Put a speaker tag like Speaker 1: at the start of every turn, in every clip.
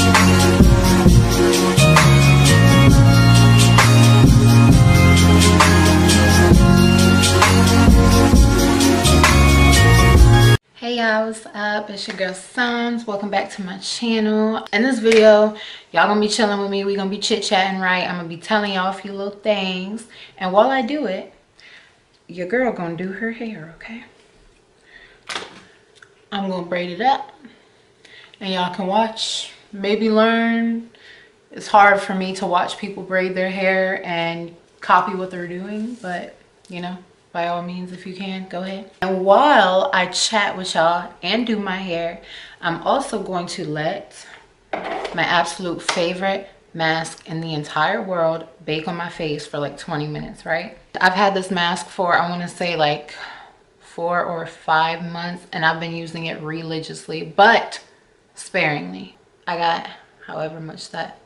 Speaker 1: Hey y'all, what's up? It's your girl Sons. Welcome back to my channel. In this video, y'all gonna be chilling with me. We gonna be chit-chatting, right? I'm gonna be telling y'all a few little things, and while I do it, your girl gonna do her hair, okay? I'm gonna braid it up and y'all can watch, maybe learn. It's hard for me to watch people braid their hair and copy what they're doing, but you know, by all means, if you can, go ahead. And while I chat with y'all and do my hair, I'm also going to let my absolute favorite mask in the entire world bake on my face for like 20 minutes, right? I've had this mask for, I want to say like 4 or 5 months, and I've been using it religiously, but sparingly. I got however much that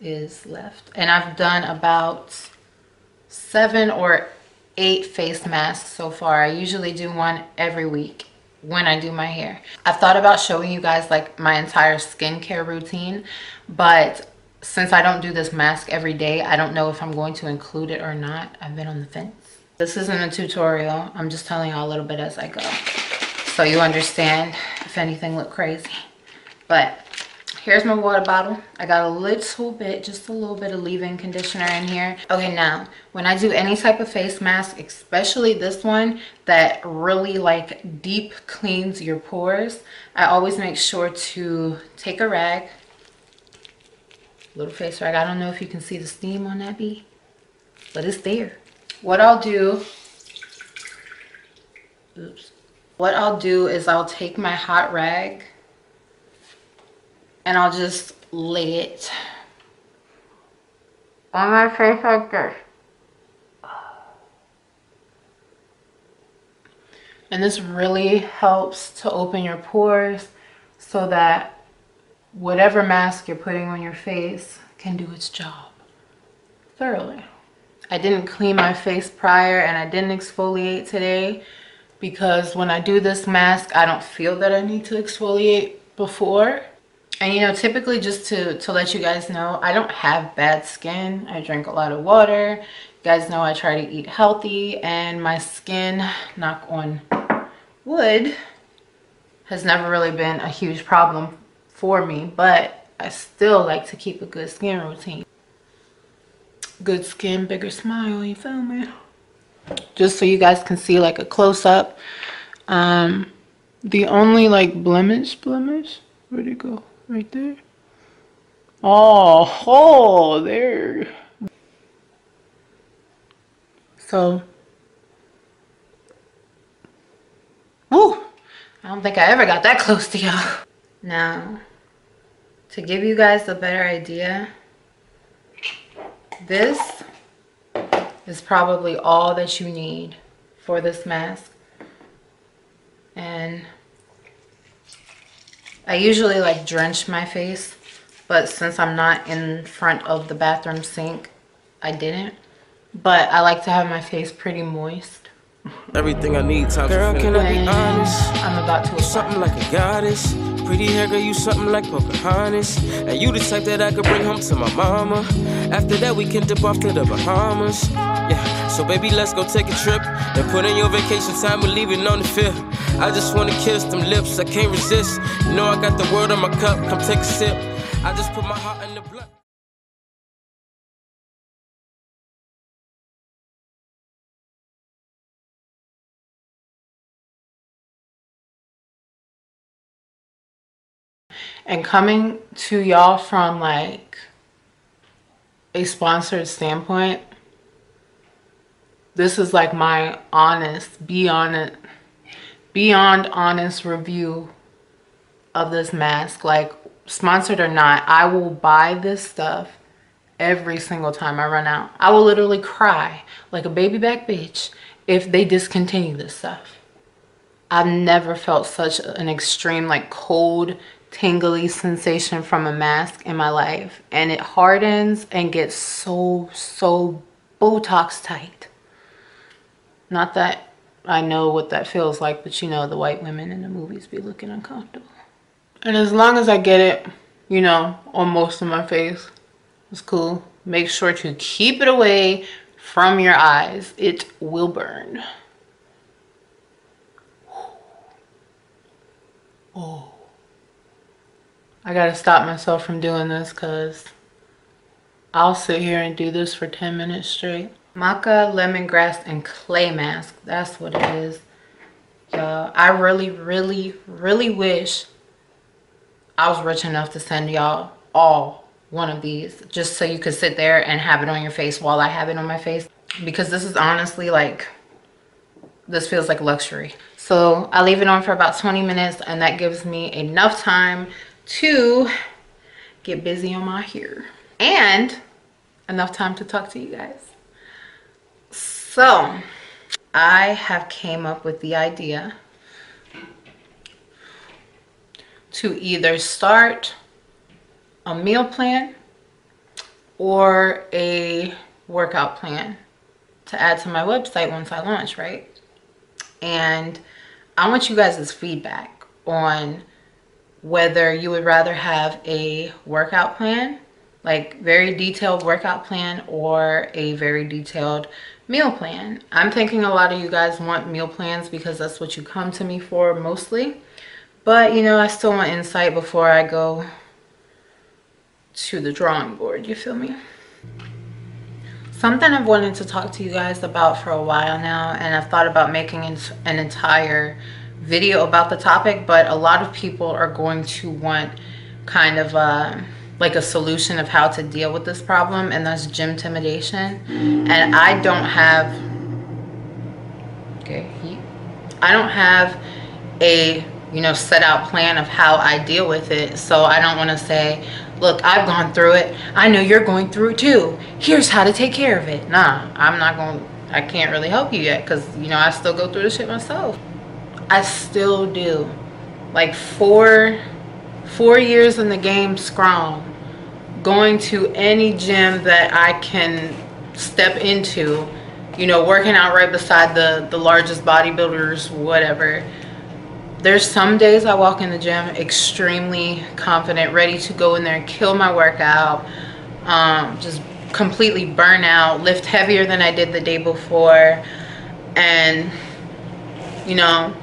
Speaker 1: is left, and I've done about 7 or 8 face masks so far. I usually do one every week when I do my hair. I've thought about showing you guys like my entire skincare routine, but since I don't do this mask every day, I don't know if I'm going to include it or not. I've been on the fence. This isn't a tutorial. I'm just telling y'all a little bit as I go, so you understand if anything look crazy. But here's my water bottle. I got a little bit, just a little bit of leave-in conditioner in here. Okay, now, when I do any type of face mask, especially this one that really like deep cleans your pores, I always make sure to take a rag, little face rag. I don't know if you can see the steam on that bee, but it's there. What I'll do is I'll take my hot rag and I'll just lay it on my face like this. And this really helps to open your pores so that whatever mask you're putting on your face can do its job thoroughly. I didn't clean my face prior and I didn't exfoliate today because when I do this mask, I don't feel that I need to exfoliate before. And you know, typically, just to let you guys know, I don't have bad skin. I drink a lot of water. You guys know I try to eat healthy, and my skin, knock on wood, has never really been a huge problem for me, but I still like to keep a good skin routine. Good skin, bigger smile, you feel me? Just so you guys can see like a close-up. The only like blemish, where'd it go? Right there. Oh, there. So, woo, I don't think I ever got that close to y'all. Now, to give you guys a better idea, this is probably all that you need for this mask. And I usually like drench my face, but since I'm not in front of the bathroom sink, I didn't. But I like to have my face pretty moist.
Speaker 2: Everything I need, time girl, can I be honest?
Speaker 1: I'm about to apply.
Speaker 2: Something like a goddess. Pretty hair, girl, you something like Pocahontas. And you the type that I could bring home to my mama. After that, we can dip off to the Bahamas. Yeah, so baby, let's go take a trip and put in your vacation time. We're leaving on the 5th. I just wanna kiss them lips, I can't resist. You know I got the word on my cup, come take a sip. I just put my heart in the blood.
Speaker 1: And coming to y'all from like a sponsored standpoint, this is like my honest, beyond honest review of this mask. Like, sponsored or not, I will buy this stuff every single time I run out. I will literally cry like a baby back bitch if they discontinue this stuff. I've never felt such an extreme like cold, tingly sensation from a mask in my life, and it hardens and gets so Botox tight. Not that I know what that feels like, but you know, the white women in the movies be looking uncomfortable. And as long as I get it you know, on most of my face. It's cool. Make sure to keep it away from your eyes. It will burn. Oh. I gotta stop myself from doing this because I'll sit here and do this for 10 minutes straight. Maca, lemongrass, and clay mask. That's what it is. Y'all, I really, really, really wish I was rich enough to send y'all all one of these just so you could sit there and have it on your face while I have it on my face, because this is honestly like, this feels like luxury. So I leave it on for about 20 minutes and that gives me enough time to get busy on my hair and enough time to talk to you guys. So I have came up with the idea to either start a meal plan or a workout plan to add to my website once I launch, right? And I want you guys' feedback on whether you would rather have a workout plan, like very detailed workout plan, or a very detailed meal plan. I'm thinking a lot of you guys want meal plans because that's what you come to me for mostly. But, you know, I still want insight before I go to the drawing board, you feel me? Something I've wanted to talk to you guys about for a while now, and I've thought about making an entire video about the topic, but a lot of people are going to want kind of like a solution of how to deal with this problem, and that's gym-timidation. And I don't have, I don't have a, you know, set out plan of how I deal with it. So I don't want to say, look, I've gone through it, I know you're going through it too, here's how to take care of it. Nah, I'm not going, I can't really help you yet, because, you know, I still go through this shit myself. I still do. Like four years in the game strong, going to any gym that I can step into, you know, working out right beside the largest bodybuilders, whatever. There's some days I walk in the gym extremely confident, ready to go in there and kill my workout, just completely burn out, lift heavier than I did the day before, and, you know,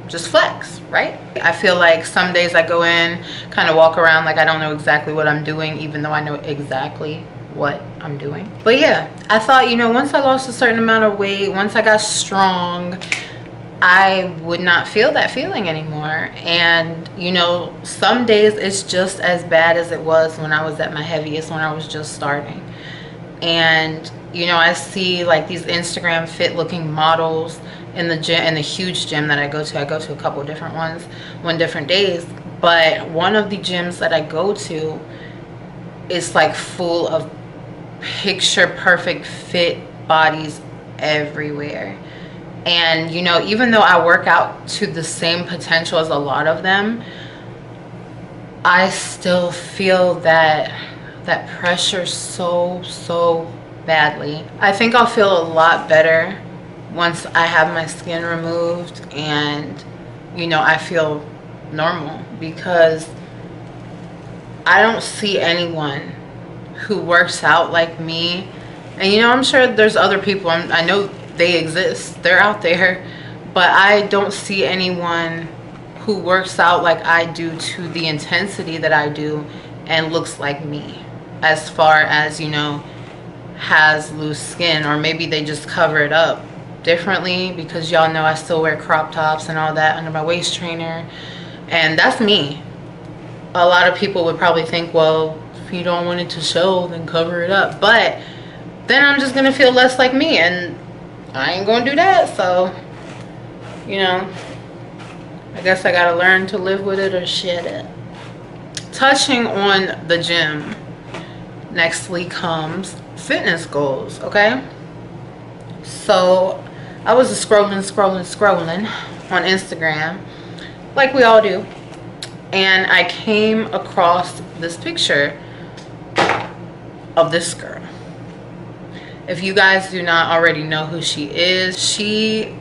Speaker 1: just flex, right? I feel like some days I go in, kind of walk around like I don't know exactly what I'm doing, even though I know exactly what I'm doing. But yeah, I thought, you know, once I lost a certain amount of weight, once I got strong, I would not feel that feeling anymore. And, you know, some days it's just as bad as it was when I was at my heaviest, when I was just starting. And, you know, I see like these Instagram fit looking models in the gym, in the huge gym that I go to a couple of different ones on different days, but one of the gyms that I go to is like full of picture perfect fit bodies everywhere. And, you know, even though I work out to the same potential as a lot of them, I still feel that pressure so badly. I think I'll feel a lot better once I have my skin removed and, you know, I feel normal, because I don't see anyone who works out like me. And, you know, I'm sure there's other people, I know they exist, they're out there, but I don't see anyone who works out like I do to the intensity that I do and looks like me, as far as, you know, has loose skin, or maybe they just cover it up differently, because y'all know I still wear crop tops and all that under my waist trainer, and that's me. A lot of people would probably think, well, if you don't want it to show, then cover it up, but then I'm just gonna feel less like me, and I ain't gonna do that. So, you know, I guess I gotta learn to live with it or shit it. Touching on the gym, nextly comes fitness goals, okay? So I was scrolling on Instagram, like we all do, and I came across this picture of this girl. If you guys do not already know who she is, she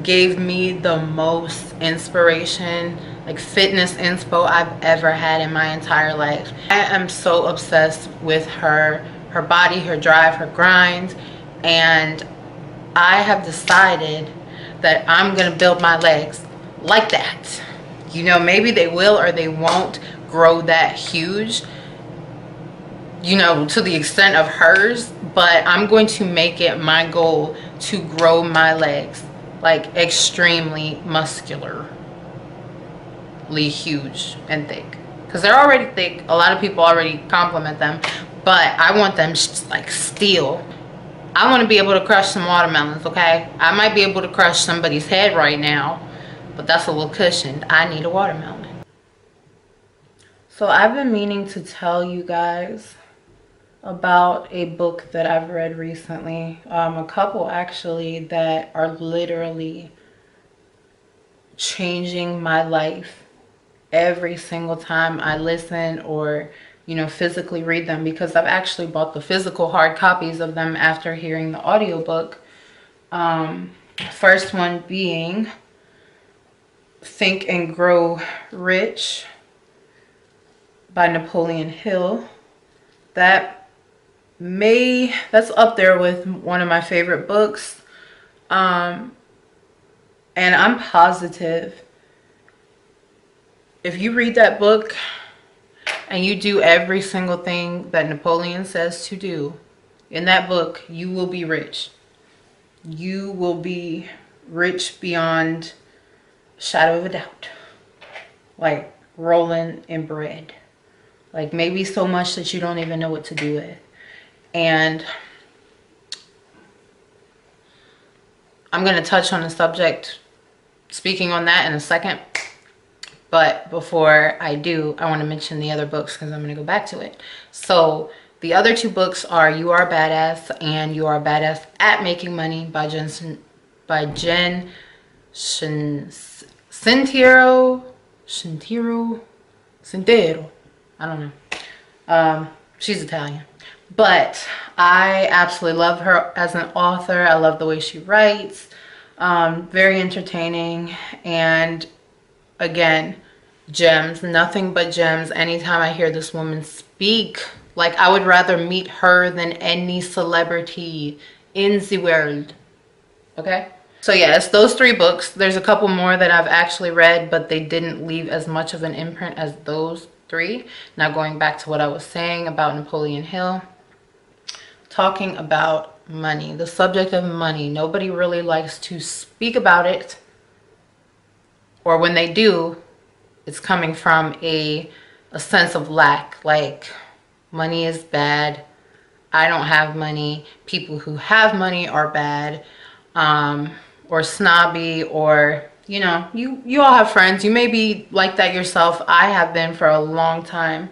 Speaker 1: gave me the most inspiration like fitness inspo I've ever had in my entire life. I am so obsessed with her body, her drive, her grind, and I have decided that I'm gonna build my legs like that. You know, maybe they will or they won't grow that huge, you know, to the extent of hers, but I'm going to make it my goal to grow my legs like extremely muscularly huge and thick, because they're already thick. A lot of people already compliment them, but I want them like steel. I want to be able to crush some watermelons, okay? I might be able to crush somebody's head right now, but that's a little cushioned. I need a watermelon. So I've been meaning to tell you guys about a book that I've read recently. A couple actually that are literally changing my life every single time I listen or, you know, physically read them, because I've actually bought the physical hard copies of them after hearing the audiobook. First one being Think and Grow Rich by Napoleon Hill. That's up there with one of my favorite books. And I'm positive if you read that book and you do every single thing that Napoleon says to do in that book, you will be rich. You will be rich beyond a shadow of a doubt. Like rolling in bread. Like maybe so much that you don't even know what to do with. And I'm going to touch on the subject, speaking on that in a second. But before I do, I want to mention the other books because I'm going to go back to it. So the other two books are You Are a Badass and You Are a Badass at Making Money by Jen Sincero. I don't know. She's Italian. But I absolutely love her as an author. I love the way she writes. Very entertaining. And again, gems, nothing but gems. Anytime I hear this woman speak, like I would rather meet her than any celebrity in the world. Okay? So yeah, it's those three books. There's a couple more that I've actually read, but they didn't leave as much of an imprint as those three. Now going back to what I was saying about Napoleon Hill, talking about money, the subject of money. Nobody really likes to speak about it, or when they do, it's coming from a sense of lack. Like, money is bad. I don't have money. People who have money are bad, or snobby, or, you know, you all have friends. You may be like that yourself. I have been for a long time.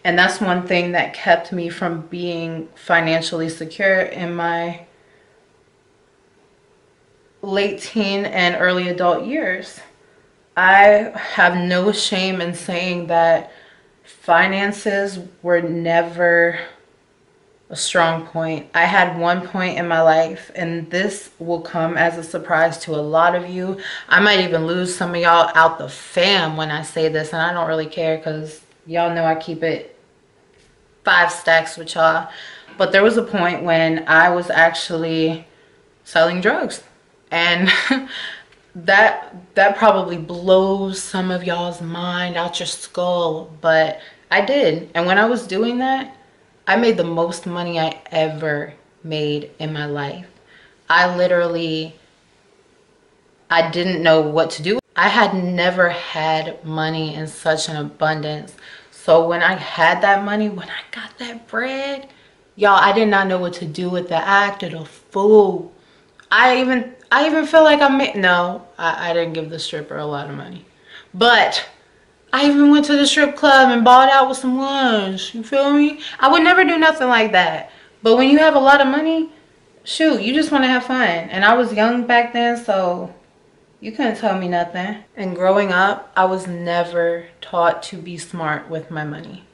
Speaker 1: And that's one thing that kept me from being financially secure in my late teen and early adult years. I have no shame in saying that finances were never a strong point. I had one point in my life, and this will come as a surprise to a lot of you. I might even lose some of y'all out the fam when I say this, and I don't really care because y'all know I keep it 5 stacks with y'all. But there was a point when I was actually selling drugs, and that probably blows some of y'all's mind out your skull, but I did. And when I was doing that, I made the most money I ever made in my life. I didn't know what to do. I had never had money in such an abundance. So when I had that money, when I got that bread, y'all, I did not know what to do with it. I acted a fool. I even feel like I didn't give the stripper a lot of money. But I even went to the strip club and balled out with some lunch. You feel me? I would never do nothing like that. But when you have a lot of money, shoot, you just want to have fun. And I was young back then, so you couldn't tell me nothing. And growing up, I was never taught to be smart with my money.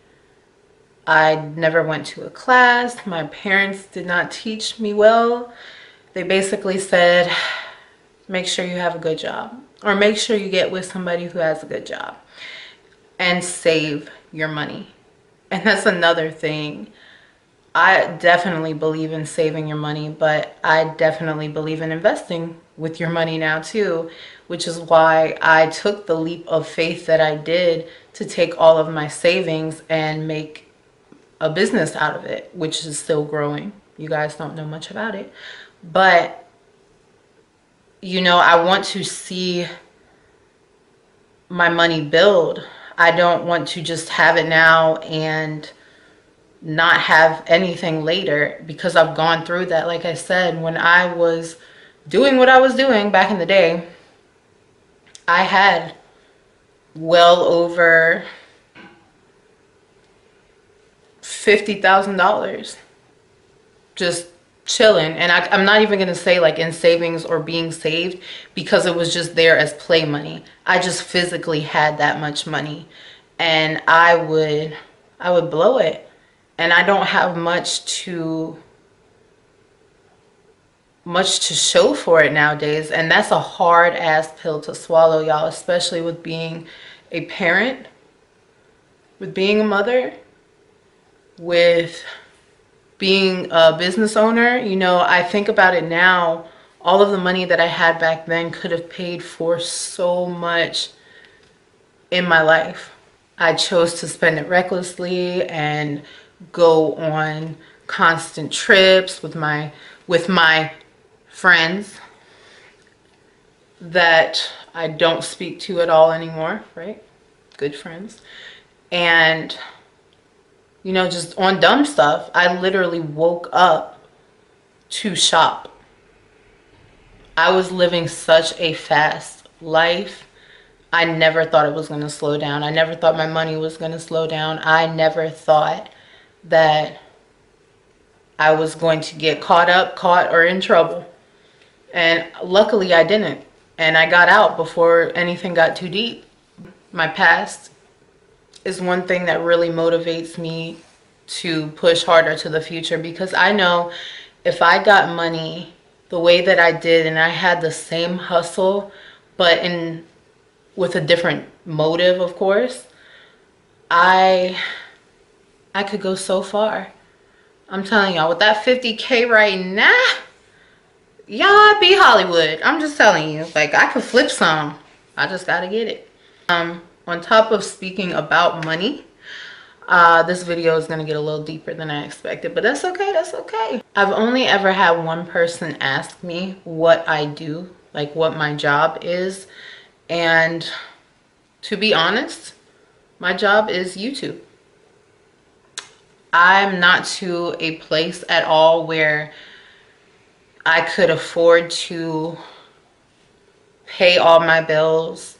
Speaker 1: I never went to a class. My parents did not teach me well. They basically said, make sure you have a good job. or make sure you get with somebody who has a good job, and save your money. And that's another thing. I definitely believe in saving your money, but I definitely believe in investing with your money now too, which is why I took the leap of faith that I did to take all of my savings and make a business out of it, which is still growing. You guys don't know much about it, but you know, I want to see my money build. I don't want to just have it now and not have anything later, because I've gone through that. Like I said, when I was doing what I was doing back in the day, I had well over $50,000 just chilling. And I'm not even gonna say like in savings or being saved, because it was just there as play money. I just physically had that much money, and I would blow it. And I don't have much to show for it nowadays. And that's a hard ass pill to swallow, y'all, especially with being a parent, with being a mother, with being a business owner. You know, I think about it now, all of the money that I had back then could have paid for so much in my life. I chose to spend it recklessly and go on constant trips with my friends that I don't speak to at all anymore, right? Good friends. And you know, just on dumb stuff. I literally woke up to shop. I was living such a fast life. I never thought it was going to slow down. I never thought my money was going to slow down. I never thought that I was going to get caught, or in trouble. And luckily I didn't. And I got out before anything got too deep. My past is one thing that really motivates me to push harder to the future, because I know if I got money the way that I did, and I had the same hustle, but with a different motive, of course, I could go so far. I'm telling y'all, with that 50K right now, y'all, I'd be Hollywood. I'm just telling you, like, I could flip some. I just gotta get it. On top of speaking about money, this video is gonna get a little deeper than I expected, but that's okay, that's okay. I've only ever had one person ask me what I do, like what my job is. And to be honest, my job is YouTube. I'm not to a place at all where I could afford to pay all my bills,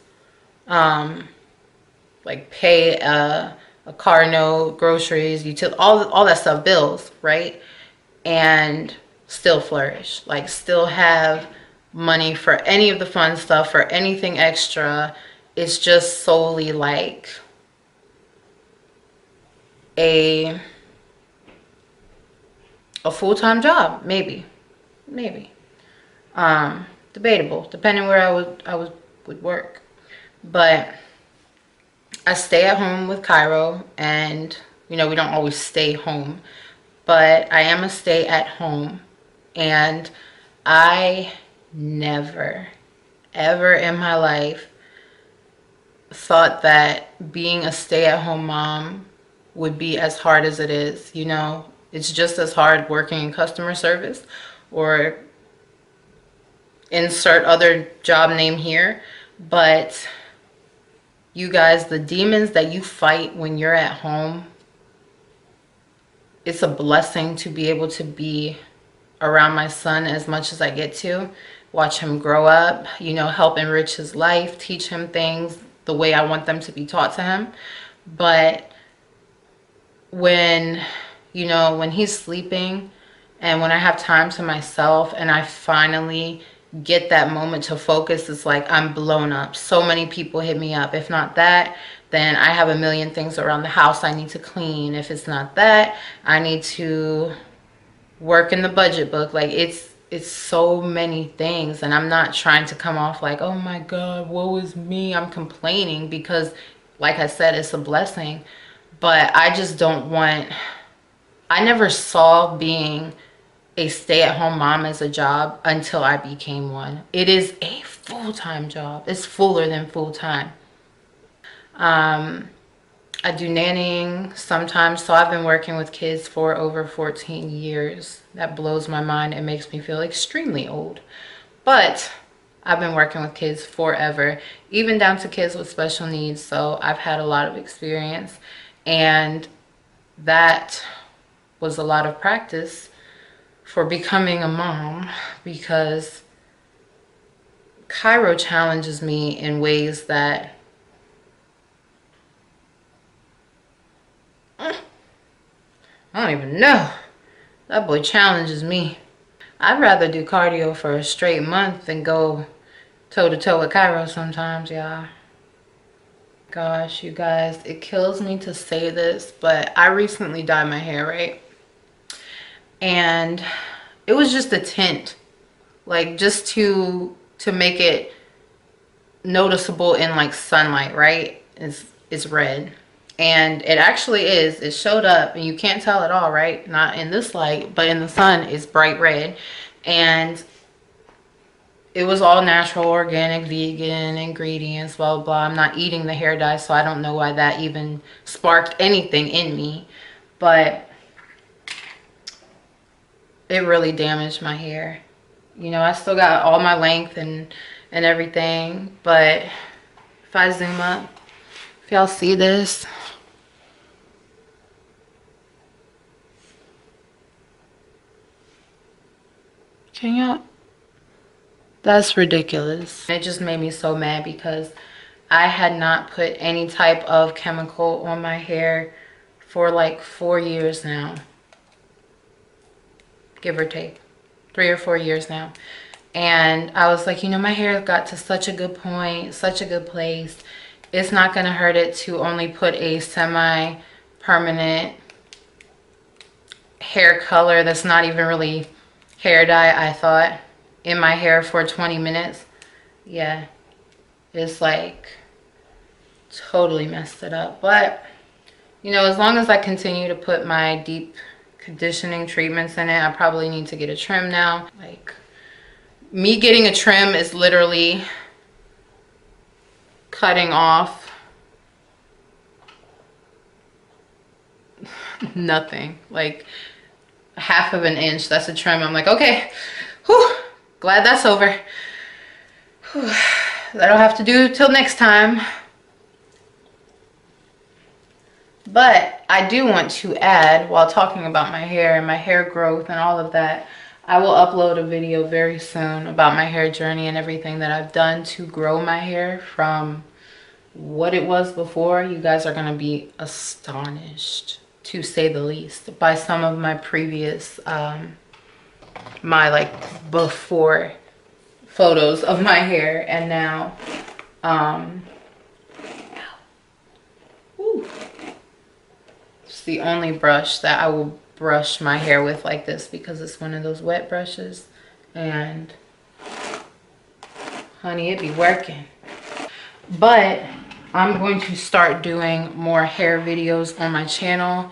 Speaker 1: like pay a car note, groceries, utility, all that stuff, bills, right? And still flourish, like still have money for any of the fun stuff, for anything extra. It's just solely like a full-time job, maybe. Debatable, depending where I would work. But I stay at home with Cairo, and you know, we don't always stay home, but I am a stay at home. And I never ever in my life thought that being a stay-at-home mom would be as hard as it is. You know, it's just as hard working in customer service, or insert other job name here. But you guys, the demons that you fight when you're at home, it's a blessing to be able to be around my son as much as I get to. Watch him grow up, you know, help enrich his life, teach him things the way I want them to be taught to him. But when, you know, when he's sleeping and when I have time to myself and I finally get that moment to focus, it's like I'm blown up. So many people hit me up. If not that, then I have a million things around the house I need to clean. If it's not that, I need to work in the budget book. Like it's it's so many things, and I'm not trying to come off like, oh my God, woe is me, I'm complaining, because like I said, it's a blessing. But I just don't want, I never saw being a stay-at-home mom as a job until I became one. It is a full-time job. It's fuller than full-time. I do nannying sometimes, so I've been working with kids for over 14 years. That blows my mind. It makes me feel extremely old. But I've been working with kids forever, even down to kids with special needs. So I've had a lot of experience, and that was a lot of practice for becoming a mom, because Cairo challenges me in ways that I don't even know. That boy challenges me. I'd rather do cardio for a straight month than go toe to toe with Cairo sometimes, y'all. Gosh, you guys, it kills me to say this, but I recently dyed my hair, right? And it was just a tint, like just to make it noticeable in like sunlight, right? It's red. And it actually is. It showed up, and you can't tell at all, right? Not in this light, but in the sun, it's bright red. And it was all natural, organic, vegan ingredients, blah, blah, blah. I'm not eating the hair dye, so I don't know why that even sparked anything in me. But it really damaged my hair. You know, I still got all my length and everything. But if I zoom up, if y'all see this, can y'all? That's ridiculous. It just made me so mad because I had not put any type of chemical on my hair for like 4 years now, give or take 3 or 4 years now. And I was like, you know, my hair got to such a good point, such a good place. It's not gonna hurt it to only put a semi-permanent hair color that's not even really hair dye, I thought, in my hair for 20 minutes. Yeah, it's like totally messed it up. But you know, as long as I continue to put my deep conditioning treatments in it, I probably need to get a trim now. Like, me getting a trim is literally cutting off nothing, like half of an inch. That's a trim. I'm like, okay, whew, glad that's over. Whew. I don't have to do till next time. But I do want to add, while talking about my hair and my hair growth and all of that, I will upload a video very soon about my hair journey and everything that I've done to grow my hair from what it was before. You guys are going to be astonished, to say the least, by some of my previous, my like before photos of my hair and now. It's the only brush that I will brush my hair with like this, because it's one of those wet brushes, and honey, it be working. But I'm going to start doing more hair videos on my channel,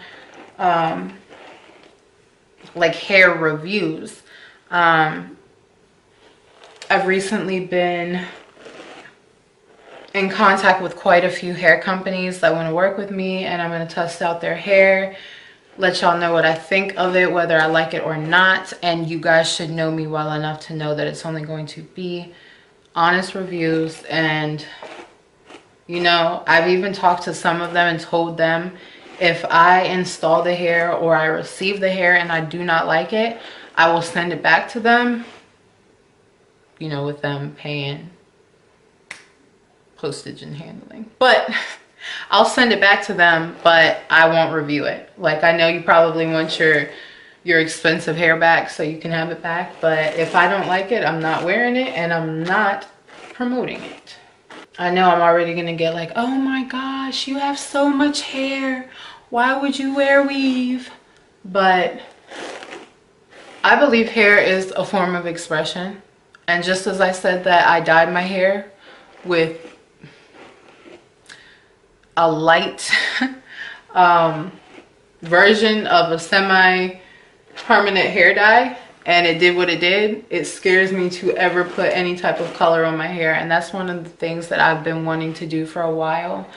Speaker 1: like hair reviews. I've recently been in contact with quite a few hair companies that want to work with me, and I'm going to test out their hair, let y'all know what I think of it, whether I like it or not. And you guys should know me well enough to know that it's only going to be honest reviews. And you know, I've even talked to some of them and told them if I install the hair or I receive the hair and I do not like it, I will send it back to them, you know, with them paying postage and handling. But I'll send it back to them, but I won't review it. Like, I know you probably want your expensive hair back so you can have it back, but if I don't like it, I'm not wearing it and I'm not promoting it. I know I'm already gonna get like, oh my gosh, you have so much hair, why would you wear weave? But I believe hair is a form of expression. And just as I said that I dyed my hair with a light version of a semi-permanent hair dye, and it did what it did, it scares me to ever put any type of color on my hair. And that's one of the things that I've been wanting to do for a while.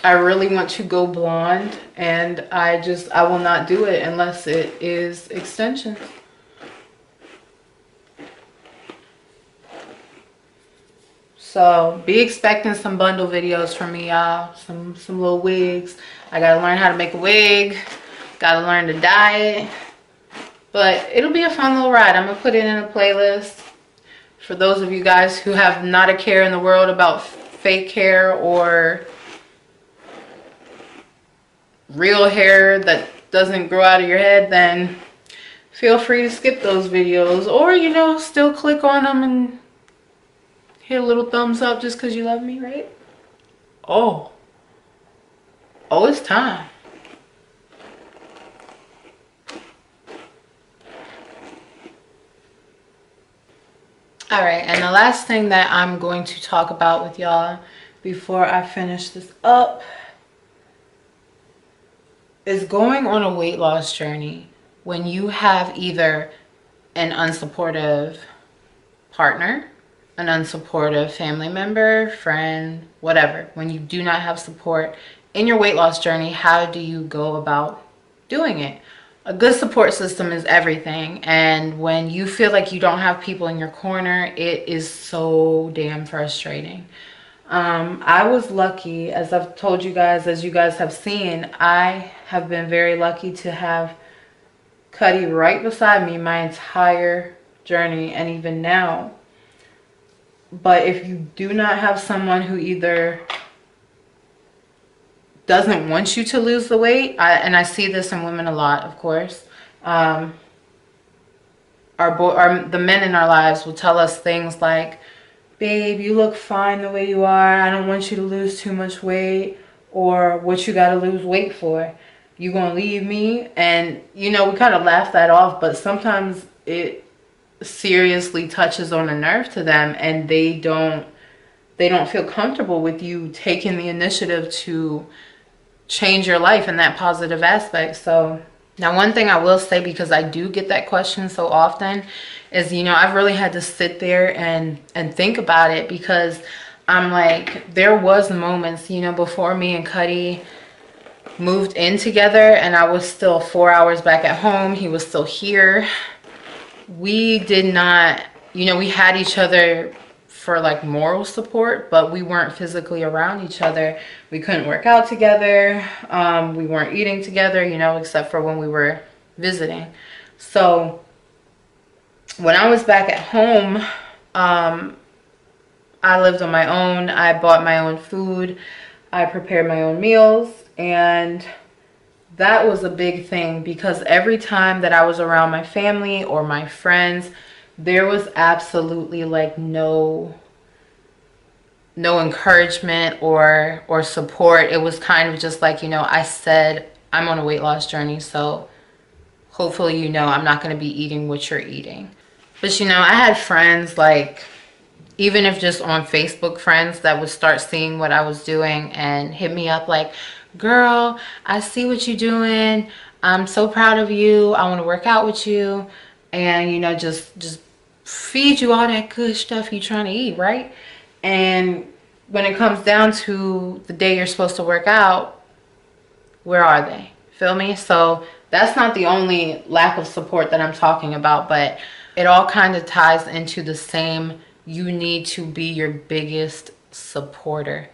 Speaker 1: I really want to go blonde, and I will not do it unless it is extensions. So be expecting some bundle videos from me, y'all. Some little wigs. I gotta learn how to make a wig. Gotta learn to dye it. But it'll be a fun little ride. I'm gonna put it in a playlist for those of you guys who have not a care in the world about fake hair or real hair that doesn't grow out of your head. Then feel free to skip those videos, or, you know, still click on them and hit a little thumbs up just because you love me, right? Oh, it's time. All right, and the last thing that I'm going to talk about with y'all before I finish this up is going on a weight loss journey when you have either an unsupportive partner, an unsupportive family member, friend, whatever. When you do not have support in your weight loss journey, how do you go about doing it? A good support system is everything. And when you feel like you don't have people in your corner, it is so damn frustrating. I was lucky, as I've told you guys, as you guys have seen, I have been very lucky to have Cuddy right beside me my entire journey, and even now. But if you do not have someone who either doesn't want you to lose the weight, and I see this in women a lot, of course, the men in our lives will tell us things like, babe, you look fine the way you are. I don't want you to lose too much weight. Or what you got to lose weight for? You gonna leave me? And, you know, we kind of laugh that off, but sometimes it seriously touches on a nerve to them, and they don't feel comfortable with you taking the initiative to change your life in that positive aspect. So now, one thing I will say, because I do get that question so often, is, you know, I've really had to sit there and think about it, because I'm like, there was moments, you know, before me and Cuddy moved in together and I was still 4 hours back at home. He was still here. We did not, you know, we had each other for like moral support, but we weren't physically around each other. We couldn't work out together. We weren't eating together, you know, except for when we were visiting. So when I was back at home, I lived on my own. I bought my own food. I prepared my own meals. And that was a big thing, because every time that I was around my family or my friends, there was absolutely like no encouragement or support. It was kind of just like, you know, I said I'm on a weight loss journey, so hopefully, you know, I'm not going to be eating what you're eating. But, you know, I had friends, like, even if just on Facebook, friends that would start seeing what I was doing and hit me up like, girl, I see what you're doing. I'm so proud of you. I want to work out with you. And, you know, just feed you all that good stuff you're trying to eat, right? And when it comes down to the day you're supposed to work out, where are they? Feel me? So that's not the only lack of support that I'm talking about, but it all kind of ties into the same. You need to be your biggest supporter.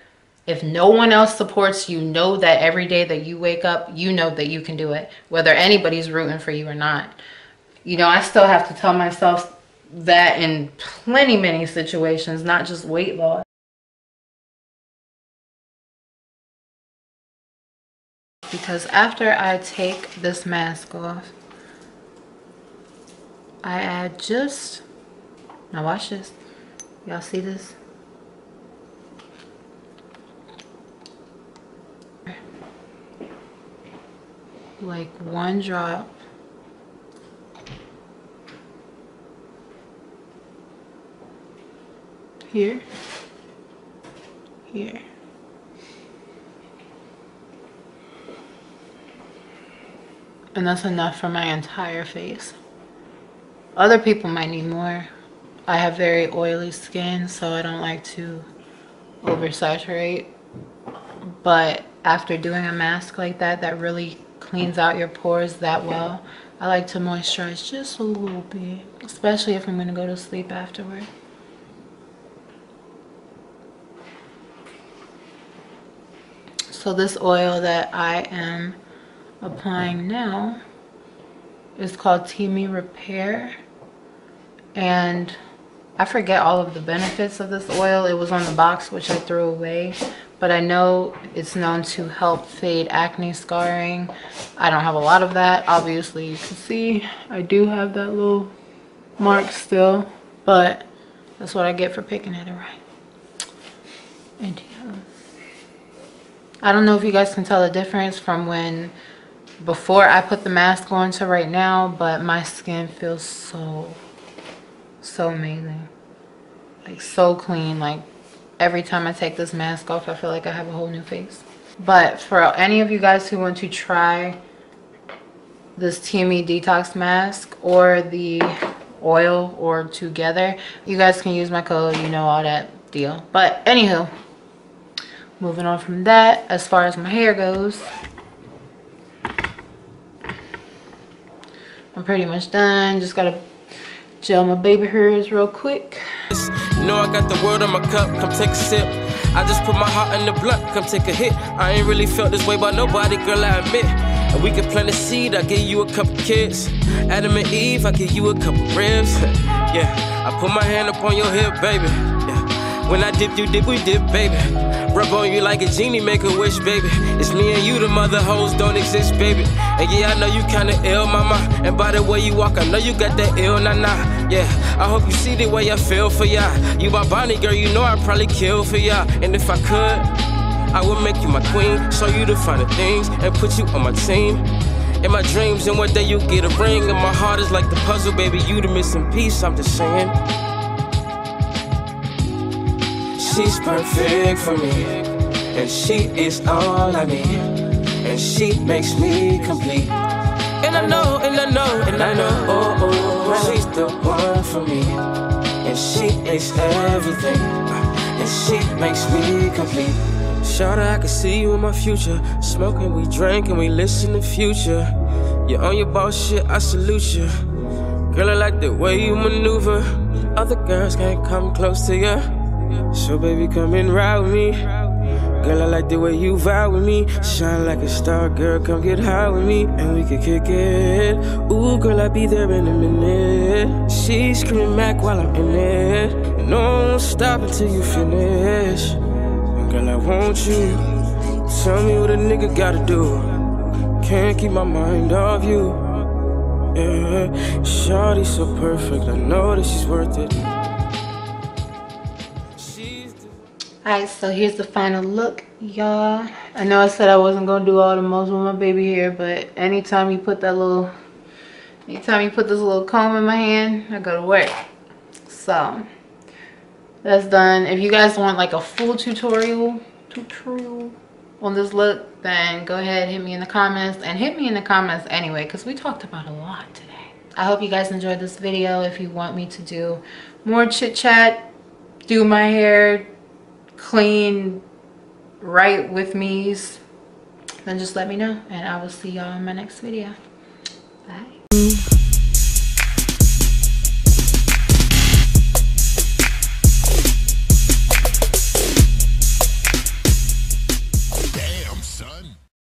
Speaker 1: If no one else supports you, know that every day that you wake up, you know that you can do it, whether anybody's rooting for you or not. You know, I still have to tell myself that in many situations, not just weight loss. Because after I take this mask off, I add just, now watch this. Y'all see this? Like one drop here, here. And that's enough for my entire face. Other people might need more. I have very oily skin, so I don't like to oversaturate. But after doing a mask like that, that really cleans out your pores that well, I like to moisturize just a little bit, especially if I'm gonna go to sleep afterward. So this oil that I am applying now is called Teamy Repair, and I forget all of the benefits of this oil. It was on the box, which I threw away, but I know it's known to help fade acne scarring. I don't have a lot of that, obviously. You can see I do have that little mark still, but that's what I get for picking it right. And yeah, I don't know if you guys can tell the difference from when before I put the mask on to right now, but my skin feels so amazing, like so clean. Like every time I take this mask off, I feel like I have a whole new face. But for any of you guys who want to try this Teamy detox mask or the oil or together, you guys can use my code, you know, all that deal. But anywho, moving on from that, as far as my hair goes, I'm pretty much done. Just gotta gel my baby hairs real quick.
Speaker 2: You know I got the word on my cup, come take a sip. I just put my heart in the blunt, come take a hit. I ain't really felt this way about nobody, girl, I admit. And we can plant a seed, I give you a couple kids. Adam and Eve, I give you a couple ribs. Yeah, I put my hand up on your hip, baby. Yeah. When I dip, you dip, we dip, baby. Rub on you like a genie, make a wish, baby. It's me and you, the mother hoes don't exist, baby. And yeah, I know you kinda ill, mama. And by the way you walk, I know you got that ill, nah. Yeah, I hope you see the way I feel for ya. You my Bonnie girl, you know I'd probably kill for ya. And if I could, I would make you my queen. Show you the finer things and put you on my team. In my dreams, and one day you get a ring. And my heart is like the puzzle, baby, you the missing piece, I'm just saying. She's perfect for me, and she is all I need, and she makes me complete. And I know, she's the one for me, and she is everything, and she makes me complete. Shawty, I can see you in my future. Smoking, we drink, and we listen to Future. You're on your boss shit, I salute you. Girl, I like the way you maneuver. Other girls can't come close to you. So baby, come and ride with me. Girl, I like the way you vibe with me. Shine like a star, girl, come get high with me, and we can kick it. Ooh, girl, I'll be there in a minute. She's screaming Mac while I'm in it, and no one won't stop until you finish. And girl, I want you. Tell me what a nigga gotta do. Can't keep my mind off you. Yeah, shawty's so perfect, I know that she's worth it.
Speaker 1: Alright, so here's the final look, y'all. I know I said I wasn't gonna do all the most with my baby hair, but anytime you put this little comb in my hand, I go to work. So that's done. If you guys want like a full tutorial on this look, then go ahead, hit me in the comments, and hit me in the comments anyway, because we talked about a lot today. I hope you guys enjoyed this video. If you want me to do more chit chat, do my hair clean right with me's, then just let me know, and I will see y'all in my next video. Bye.